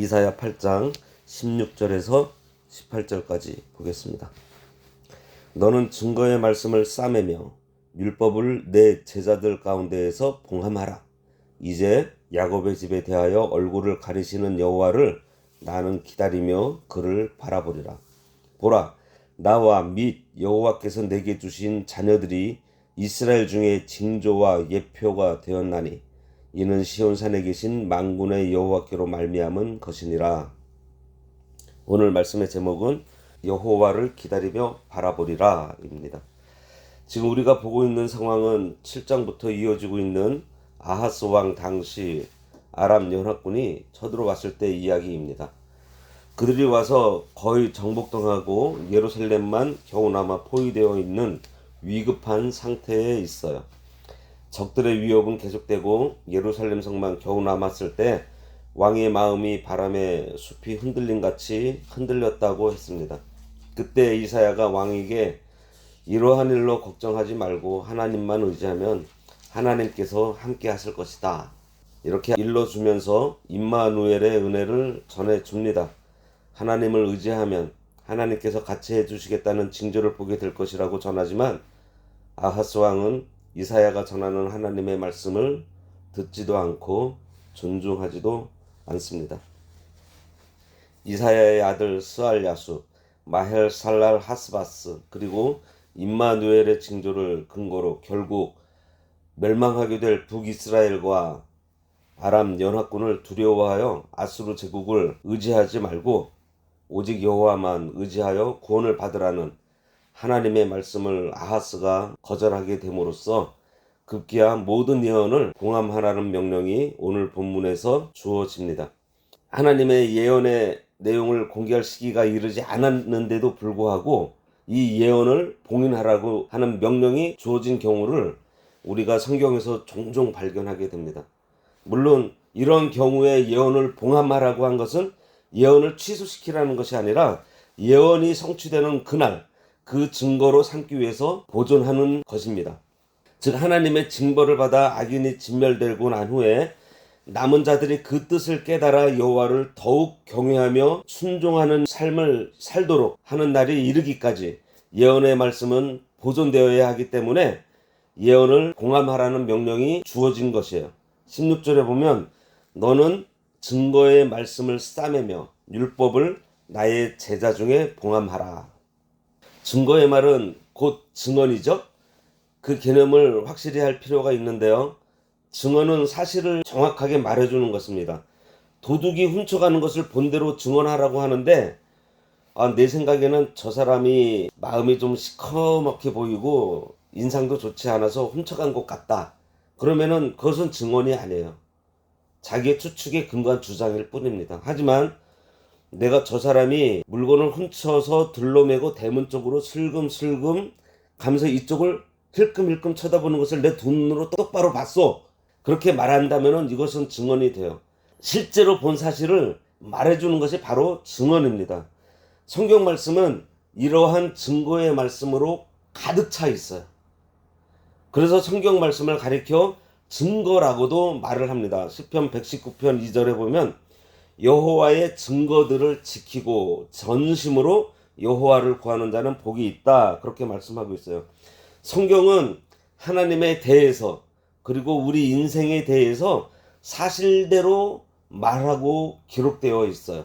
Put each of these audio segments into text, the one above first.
이사야 8장 16절에서 18절까지 보겠습니다. 너는 증거의 말씀을 싸매며 율법을 내 제자들 가운데에서 봉함하라. 이제 야곱의 집에 대하여 얼굴을 가리시는 여호와를 나는 기다리며 그를 바라보리라. 보라, 나와 및 여호와께서 내게 주신 자녀들이 이스라엘 중에 징조와 예표가 되었나니 이는 시온산에 계신 만군의 여호와께로 말미암은 것이니라. 오늘 말씀의 제목은 여호와를 기다리며 바라보리라 입니다. 지금 우리가 보고 있는 상황은 7장부터 이어지고 있는 아하스 왕 당시 아람 연합군이 쳐들어왔을 때 이야기입니다. 그들이 와서 거의 정복당하고 예루살렘만 겨우나마 포위되어 있는 위급한 상태에 있어요. 적들의 위협은 계속되고 예루살렘 성만 겨우 남았을 때 왕의 마음이 바람에 숲이 흔들린 같이 흔들렸다고 했습니다. 그때 이사야가 왕에게 이러한 일로 걱정하지 말고 하나님만 의지하면 하나님께서 함께 하실 것이다, 이렇게 일러주면서 임마누엘의 은혜를 전해줍니다. 하나님을 의지하면 하나님께서 같이 해주시겠다는 징조를 보게 될 것이라고 전하지만 아하스 왕은 이사야가 전하는 하나님의 말씀을 듣지도 않고 존중하지도 않습니다. 이사야의 아들 스알야수, 마헬살랄 하스바스, 그리고 임마누엘의 징조를 근거로 결국 멸망하게 될 북이스라엘과 아람 연합군을 두려워하여 아수르 제국을 의지하지 말고 오직 여호와만 의지하여 구원을 받으라는 하나님의 말씀을 아하스가 거절하게 됨으로써 급기야 모든 예언을 봉함하라는 명령이 오늘 본문에서 주어집니다. 하나님의 예언의 내용을 공개할 시기가 이르지 않았는데도 불구하고 이 예언을 봉인하라고 하는 명령이 주어진 경우를 우리가 성경에서 종종 발견하게 됩니다. 물론 이런 경우에 예언을 봉함하라고 한 것은 예언을 취소시키라는 것이 아니라 예언이 성취되는 그날 그 증거로 삼기 위해서 보존하는 것입니다. 즉 하나님의 징벌을 받아 악인이 진멸되고 난 후에 남은 자들이 그 뜻을 깨달아 여호와를 더욱 경외하며 순종하는 삶을 살도록 하는 날이 이르기까지 예언의 말씀은 보존되어야 하기 때문에 예언을 봉함하라는 명령이 주어진 것이에요. 16절에 보면 너는 증거의 말씀을 싸매며 율법을 나의 제자 중에 봉함하라. 증거의 말은 곧 증언이죠. 그 개념을 확실히 할 필요가 있는데요. 증언은 사실을 정확하게 말해주는 것입니다. 도둑이 훔쳐가는 것을 본대로 증언하라고 하는데 내 생각에는 저 사람이 마음이 좀 시커멓게 보이고 인상도 좋지 않아서 훔쳐간 것 같다, 그러면은 그것은 증언이 아니에요. 자기의 추측에 근거한 주장일 뿐입니다. 하지만 내가 저 사람이 물건을 훔쳐서 들러매고 대문 쪽으로 슬금슬금 가면서 이쪽을 힐끔힐끔 쳐다보는 것을 내 눈으로 똑바로 봤어, 그렇게 말한다면 이것은 증언이 돼요. 실제로 본 사실을 말해주는 것이 바로 증언입니다. 성경 말씀은 이러한 증거의 말씀으로 가득 차 있어요. 그래서 성경 말씀을 가리켜 증거라고도 말을 합니다. 시편 119편 2절에 보면 여호와의 증거들을 지키고 전심으로 여호와를 구하는 자는 복이 있다, 그렇게 말씀하고 있어요. 성경은 하나님에 대해서 그리고 우리 인생에 대해서 사실대로 말하고 기록되어 있어요.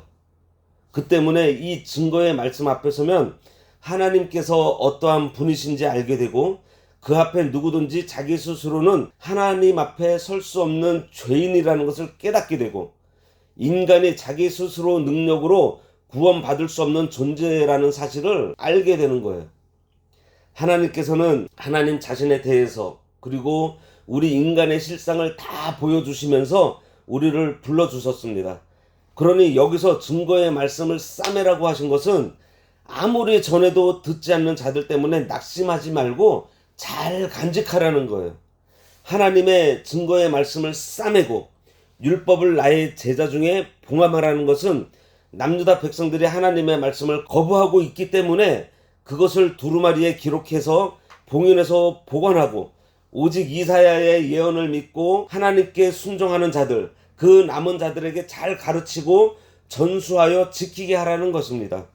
그 때문에 이 증거의 말씀 앞에 서면 하나님께서 어떠한 분이신지 알게 되고 그 앞에 누구든지 자기 스스로는 하나님 앞에 설 수 없는 죄인이라는 것을 깨닫게 되고 인간이 자기 스스로 능력으로 구원받을 수 없는 존재라는 사실을 알게 되는 거예요. 하나님께서는 하나님 자신에 대해서 그리고 우리 인간의 실상을 다 보여주시면서 우리를 불러주셨습니다. 그러니 여기서 증거의 말씀을 싸매라고 하신 것은 아무리 전해도 듣지 않는 자들 때문에 낙심하지 말고 잘 간직하라는 거예요. 하나님의 증거의 말씀을 싸매고 율법을 나의 제자 중에 봉함하라는 것은 남유다 백성들이 하나님의 말씀을 거부하고 있기 때문에 그것을 두루마리에 기록해서 봉인해서 보관하고 오직 이사야의 예언을 믿고 하나님께 순종하는 자들, 그 남은 자들에게 잘 가르치고 전수하여 지키게 하라는 것입니다.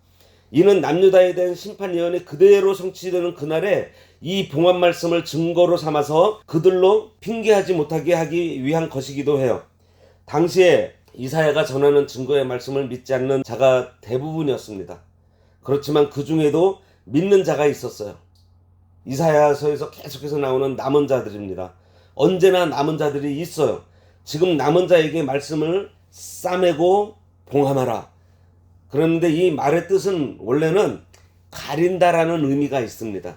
이는 남유다에 대한 심판 예언이 그대로 성취되는 그날에 이 봉합 말씀을 증거로 삼아서 그들로 핑계하지 못하게 하기 위한 것이기도 해요. 당시에 이사야가 전하는 증거의 말씀을 믿지 않는 자가 대부분이었습니다. 그렇지만 그 중에도 믿는 자가 있었어요. 이사야서에서 계속해서 나오는 남은 자들입니다. 언제나 남은 자들이 있어요. 지금 남은 자에게 말씀을 싸매고 봉함하라. 그런데 이 말의 뜻은 원래는 가린다라는 의미가 있습니다.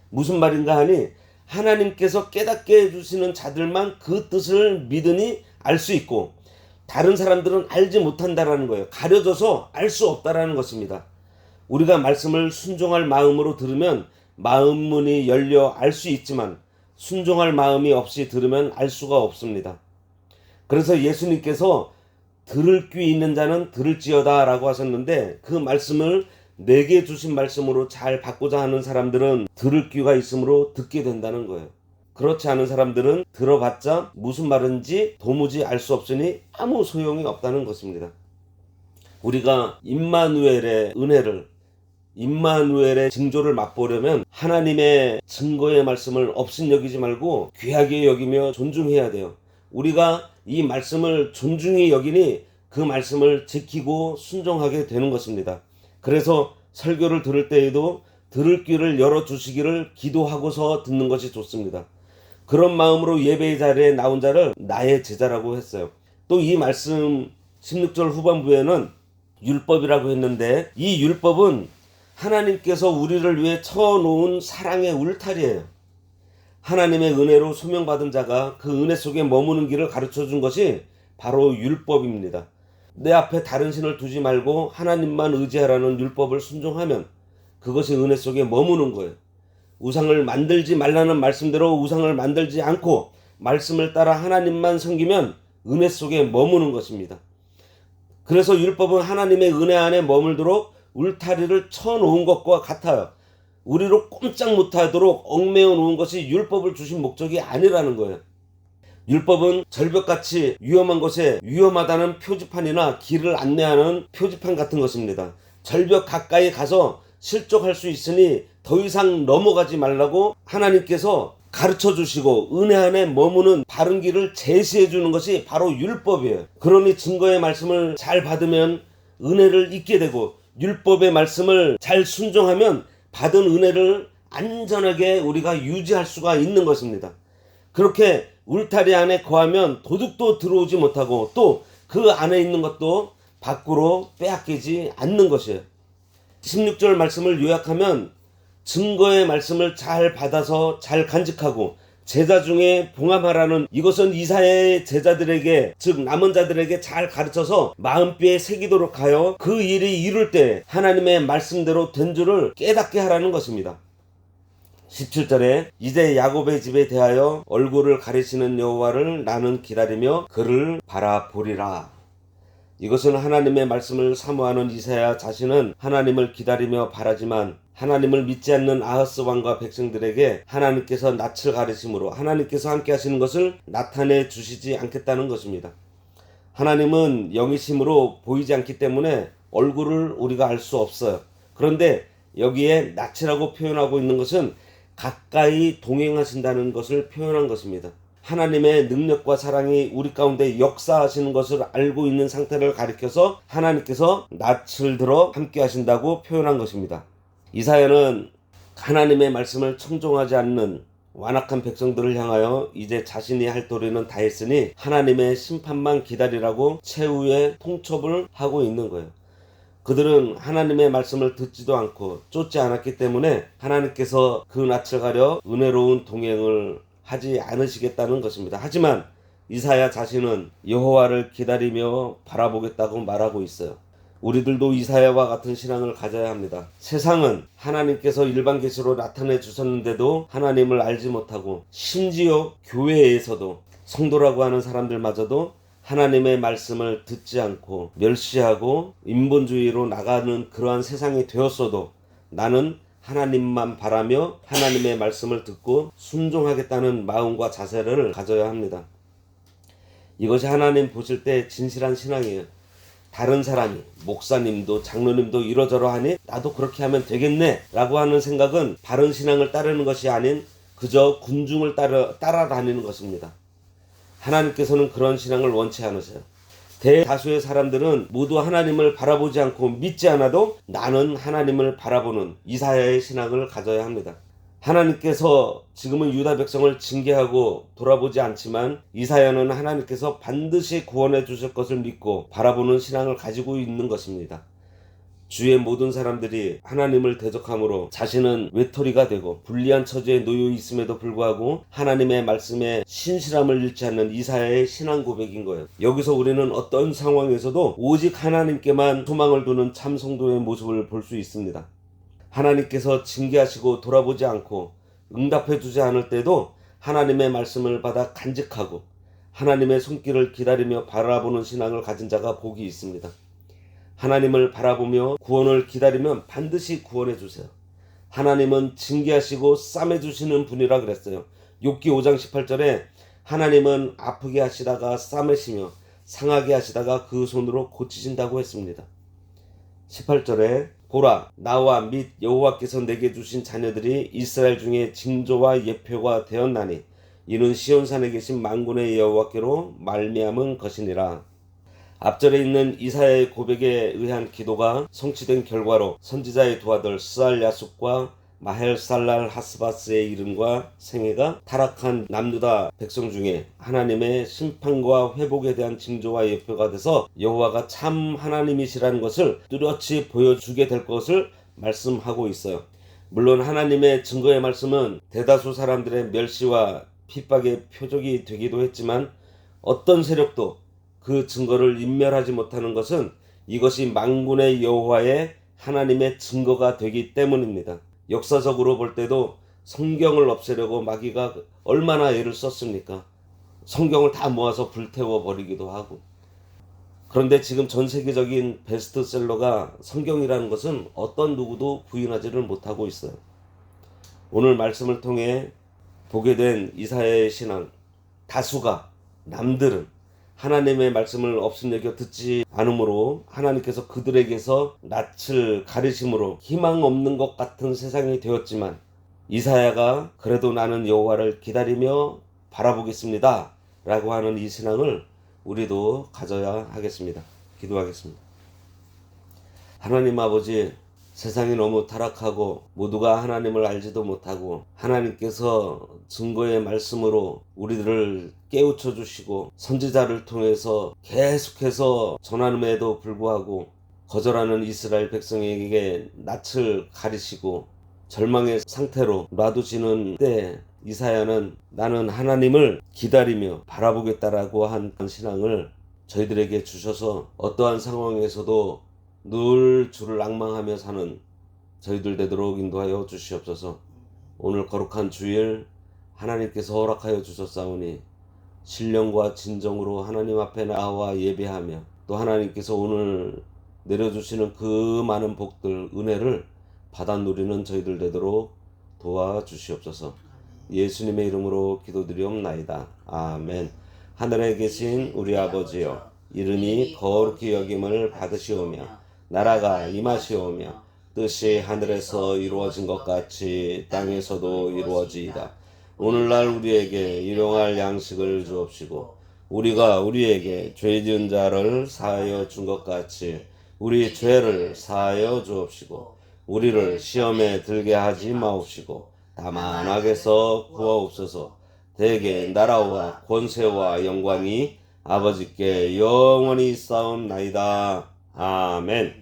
무슨 말인가 하니 하나님께서 깨닫게 해주시는 자들만 그 뜻을 믿으니 알 수 있고 다른 사람들은 알지 못한다라는 거예요. 가려져서 알 수 없다라는 것입니다. 우리가 말씀을 순종할 마음으로 들으면 마음 문이 열려 알 수 있지만 순종할 마음이 없이 들으면 알 수가 없습니다. 그래서 예수님께서 들을 귀 있는 자는 들을지어다 라고 하셨는데 그 말씀을 내게 주신 말씀으로 잘 받고자 하는 사람들은 들을 귀가 있으므로 듣게 된다는 거예요. 그렇지 않은 사람들은 들어봤자 무슨 말인지 도무지 알 수 없으니 아무 소용이 없다는 것입니다. 우리가 임마누엘의 은혜를 임마누엘의 징조를 맛보려면 하나님의 증거의 말씀을 업신여기지 말고 귀하게 여기며 존중해야 돼요. 우리가 이 말씀을 존중히 여기니 그 말씀을 지키고 순종하게 되는 것입니다. 그래서 설교를 들을 때에도 들을 귀를 열어주시기를 기도하고서 듣는 것이 좋습니다. 그런 마음으로 예배의 자리에 나온 자를 나의 제자라고 했어요. 또 이 말씀 16절 후반부에는 율법이라고 했는데 이 율법은 하나님께서 우리를 위해 쳐놓은 사랑의 울타리예요. 하나님의 은혜로 소명받은 자가 그 은혜 속에 머무는 길을 가르쳐 준 것이 바로 율법입니다. 내 앞에 다른 신을 두지 말고 하나님만 의지하라는 율법을 순종하면 그것이 은혜 속에 머무는 거예요. 우상을 만들지 말라는 말씀대로 우상을 만들지 않고 말씀을 따라 하나님만 섬기면 은혜 속에 머무는 것입니다. 그래서 율법은 하나님의 은혜 안에 머물도록 울타리를 쳐놓은 것과 같아요. 우리로 꼼짝 못하도록 얽매여 놓은 것이 율법을 주신 목적이 아니라는 거예요. 율법은 절벽같이 위험한 곳에 위험하다는 표지판이나 길을 안내하는 표지판 같은 것입니다. 절벽 가까이 가서 실족할 수 있으니 더 이상 넘어가지 말라고 하나님께서 가르쳐 주시고 은혜 안에 머무는 바른 길을 제시해 주는 것이 바로 율법이에요. 그러니 증거의 말씀을 잘 받으면 은혜를 잊게 되고 율법의 말씀을 잘 순종하면 받은 은혜를 안전하게 우리가 유지할 수가 있는 것입니다. 그렇게 울타리 안에 거하면 도둑도 들어오지 못하고 또 그 안에 있는 것도 밖으로 빼앗기지 않는 것이에요. 16절 말씀을 요약하면 증거의 말씀을 잘 받아서 잘 간직하고 제자 중에 봉합하라는 이것은 이사야의 제자들에게 즉 남은 자들에게 잘 가르쳐서 마음뼈에 새기도록 하여 그 일이 이룰 때 하나님의 말씀대로 된 줄을 깨닫게 하라는 것입니다. 17절에 이제 야곱의 집에 대하여 얼굴을 가리시는 여호와를 나는 기다리며 그를 바라보리라. 이것은 하나님의 말씀을 사모하는 이사야 자신은 하나님을 기다리며 바라지만 하나님을 믿지 않는 아하스 왕과 백성들에게 하나님께서 낯을 가리심으로 하나님께서 함께 하시는 것을 나타내 주시지 않겠다는 것입니다. 하나님은 영이심으로 보이지 않기 때문에 얼굴을 우리가 알 수 없어요. 그런데 여기에 낯이라고 표현하고 있는 것은 가까이 동행하신다는 것을 표현한 것입니다. 하나님의 능력과 사랑이 우리 가운데 역사하시는 것을 알고 있는 상태를 가리켜서 하나님께서 낯을 들어 함께 하신다고 표현한 것입니다. 이사야는 하나님의 말씀을 청종하지 않는 완악한 백성들을 향하여 이제 자신이 할 도리는 다 했으니 하나님의 심판만 기다리라고 최후의 통첩을 하고 있는 거예요. 그들은 하나님의 말씀을 듣지도 않고 쫓지 않았기 때문에 하나님께서 그 낯을 가려 은혜로운 동행을 하지 않으시겠다는 것입니다. 하지만 이사야 자신은 여호와를 기다리며 바라보겠다고 말하고 있어요. 우리들도 이사야와 같은 신앙을 가져야 합니다. 세상은 하나님께서 일반 계시로 나타내 주셨는데도 하나님을 알지 못하고 심지어 교회에서도 성도라고 하는 사람들마저도 하나님의 말씀을 듣지 않고 멸시하고 인본주의로 나가는 그러한 세상이 되었어도 나는 하나님만 바라며 하나님의 말씀을 듣고 순종하겠다는 마음과 자세를 가져야 합니다. 이것이 하나님 보실 때 진실한 신앙이에요. 다른 사람이 목사님도 장로님도 이러저러하니 나도 그렇게 하면 되겠네 라고 하는 생각은 바른 신앙을 따르는 것이 아닌 그저 군중을 따라다니는 것입니다. 하나님께서는 그런 신앙을 원치 않으세요. 대다수의 사람들은 모두 하나님을 바라보지 않고 믿지 않아도 나는 하나님을 바라보는 이사야의 신앙을 가져야 합니다. 하나님께서 지금은 유다 백성을 징계하고 돌아보지 않지만 이사야는 하나님께서 반드시 구원해 주실 것을 믿고 바라보는 신앙을 가지고 있는 것입니다. 주의 모든 사람들이 하나님을 대적함으로 자신은 외톨이가 되고 불리한 처지에 놓여 있음에도 불구하고 하나님의 말씀에 신실함을 잃지 않는 이사야의 신앙 고백인 거예요. 여기서 우리는 어떤 상황에서도 오직 하나님께만 소망을 두는 참 성도의 모습을 볼 수 있습니다. 하나님께서 징계하시고 돌아보지 않고 응답해 주지 않을 때도 하나님의 말씀을 받아 간직하고 하나님의 손길을 기다리며 바라보는 신앙을 가진 자가 복이 있습니다. 하나님을 바라보며 구원을 기다리면 반드시 구원해 주세요. 하나님은 징계하시고 싸매 주시는 분이라 그랬어요. 욥기 5장 18절에 하나님은 아프게 하시다가 싸매시며 상하게 하시다가 그 손으로 고치신다고 했습니다. 18절에 보라, 나와 및 여호와께서 내게 주신 자녀들이 이스라엘 중에 징조와 예표가 되었나니 이는 시온산에 계신 만군의 여호와께로 말미암은 것이니라. 앞절에 있는 이사야의 고백에 의한 기도가 성취된 결과로 선지자의 두 아들 스알야숲과 마헬살랄 하스바스의 이름과 생애가 타락한 남유다 백성 중에 하나님의 심판과 회복에 대한 징조와 예표가 돼서 여호와가 참 하나님이시라는 것을 뚜렷이 보여주게 될 것을 말씀하고 있어요. 물론 하나님의 증거의 말씀은 대다수 사람들의 멸시와 핍박의 표적이 되기도 했지만 어떤 세력도 그 증거를 인멸하지 못하는 것은 이것이 만군의 여호와의 하나님의 증거가 되기 때문입니다. 역사적으로 볼 때도 성경을 없애려고 마귀가 얼마나 애를 썼습니까? 성경을 다 모아서 불태워 버리기도 하고. 그런데 지금 전 세계적인 베스트셀러가 성경이라는 것은 어떤 누구도 부인하지를 못하고 있어요. 오늘 말씀을 통해 보게 된 이사야의 신앙, 다수가 남들은 하나님의 말씀을 업신여겨 듣지 않으므로 하나님께서 그들에게서 낯을 가리심으로 희망 없는 것 같은 세상이 되었지만 이사야가 그래도 나는 여호와를 기다리며 바라보겠습니다 라고 하는 이 신앙을 우리도 가져야 하겠습니다. 기도하겠습니다. 하나님 아버지, 세상이 너무 타락하고 모두가 하나님을 알지도 못하고 하나님께서 증거의 말씀으로 우리들을 깨우쳐 주시고 선지자를 통해서 계속해서 전함에도 불구하고 거절하는 이스라엘 백성에게 낯을 가리시고 절망의 상태로 놔두시는 때 이사야는 나는 하나님을 기다리며 바라보겠다라고 한 신앙을 저희들에게 주셔서 어떠한 상황에서도 늘 주를 앙망하며 사는 저희들 되도록 인도하여 주시옵소서. 오늘 거룩한 주일 하나님께서 허락하여 주셨사오니 신령과 진정으로 하나님 앞에 나와 예배하며 또 하나님께서 오늘 내려주시는 그 많은 복들, 은혜를 받아 누리는 저희들 되도록 도와주시옵소서. 예수님의 이름으로 기도드리옵나이다. 아멘. 하늘에 계신 우리 아버지여, 이름이 거룩히 여김을 받으시오며 나라가 임하시오며 뜻이 하늘에서 이루어진 것 같이 땅에서도 이루어지이다. 오늘날 우리에게 일용할 양식을 주옵시고 우리가 우리에게 죄 지은 자를 사하여 준 것 같이 우리 죄를 사하여 주옵시고 우리를 시험에 들게 하지 마옵시고 다만 악에서 구하옵소서. 대개 나라와 권세와 영광이 아버지께 영원히 있사옵나이다. 아멘.